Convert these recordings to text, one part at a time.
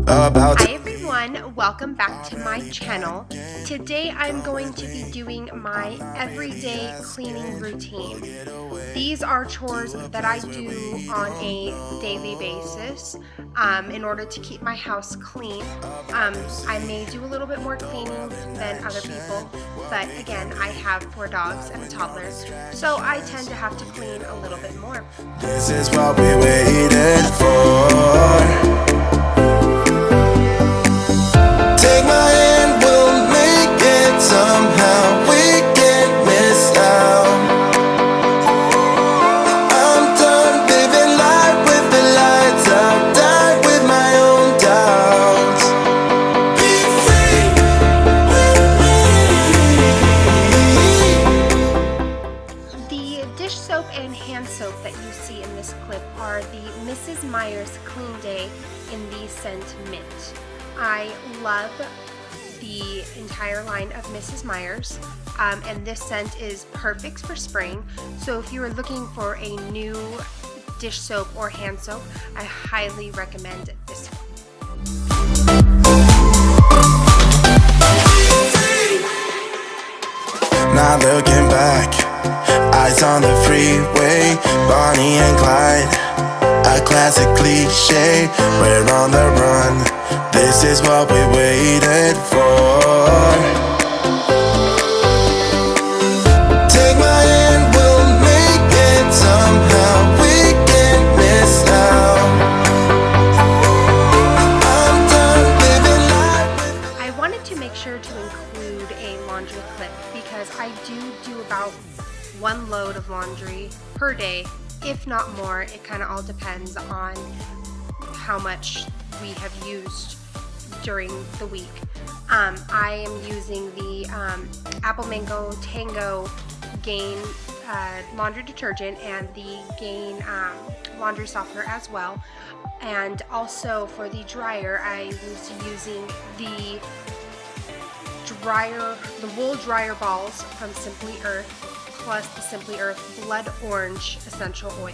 about Hi everyone, welcome back to my channel. Today I'm going to be doing my everyday cleaning routine. These are chores that I do on a daily basis in order to keep my house clean. I may do a little bit more cleaning than other people, but again, I have 4 dogs and a toddler, so I tend to have to clean a little bit more. this is what we waited for. Take my hand, we'll make it somehow. We can't miss out. I'm done living life with the lights out. Die with my own doubts. Be free with The dish soap and hand soap that you see in this clip are the Mrs. Meyer's Clean Day in the scent Mint. I love the entire line of Mrs. Meyer's, and this scent is perfect for spring. So if you are looking for a new dish soap or hand soap, I highly recommend this one. Not looking back, eyes on the freeway, Bonnie and Clyde, a classic cliche. We're on the run. This is what we waited for. Take my hand, we'll make it somehow. We can't miss out. I'm done living life. I wanted to make sure to include a laundry clip because I do about 1 load of laundry per day, if not more. It kind of all depends on how much we have used during the week. I am using the Apple Mango Tango Gain laundry detergent and the Gain laundry softener as well. And also for the dryer, I was using the wool dryer balls from Simply Earth, plus the Simply Earth Blood Orange Essential Oil.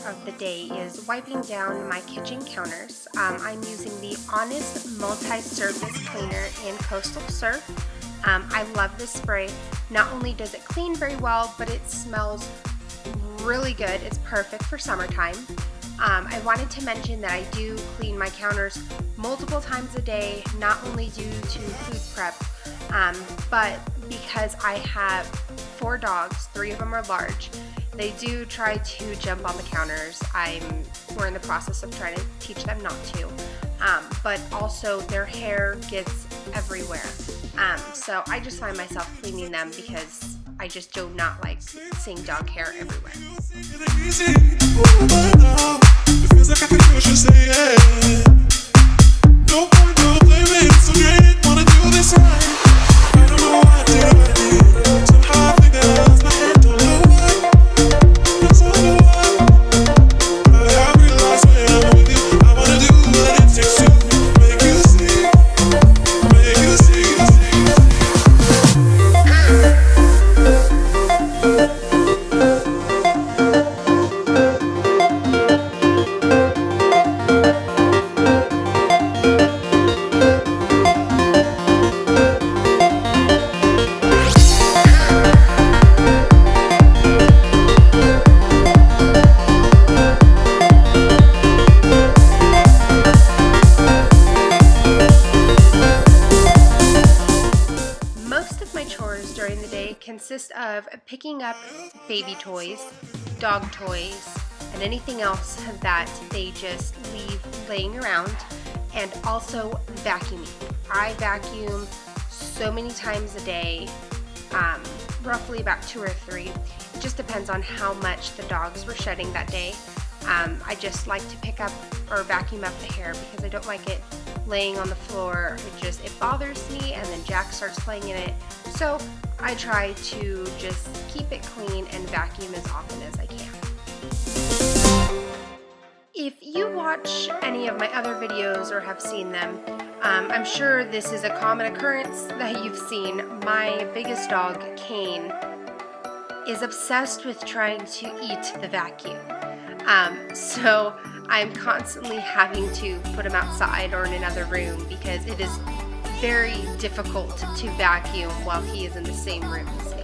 Of the day is wiping down my kitchen counters. I'm using the Honest Multi-Surface Cleaner in Coastal Surf. I love this spray. Not only does it clean very well, but it smells really good. It's perfect for summertime. I wanted to mention that I do clean my counters multiple times a day, not only due to food prep, but because I have 4 dogs, 3 of them are large. They do try to jump on the counters. We're in the process of trying to teach them not to. But also their hair gets everywhere. So I just find myself cleaning them because I just do not like seeing dog hair everywhere. consists of picking up baby toys, dog toys, and anything else that they just leave laying around, and also vacuuming. I vacuum so many times a day, roughly about 2 or 3. It just depends on how much the dogs were shedding that day. I just like to pick up or vacuum up the hair because I don't like it laying on the floor. It bothers me, and then Jack starts playing in it. So I try to just keep it clean and vacuum as often as I can. If you watch any of my other videos or have seen them, I'm sure this is a common occurrence that you've seen. My biggest dog, Kane, is obsessed with trying to eat the vacuum. So I'm constantly having to put him outside or in another room because it is very difficult to vacuum while he is in the same room as me.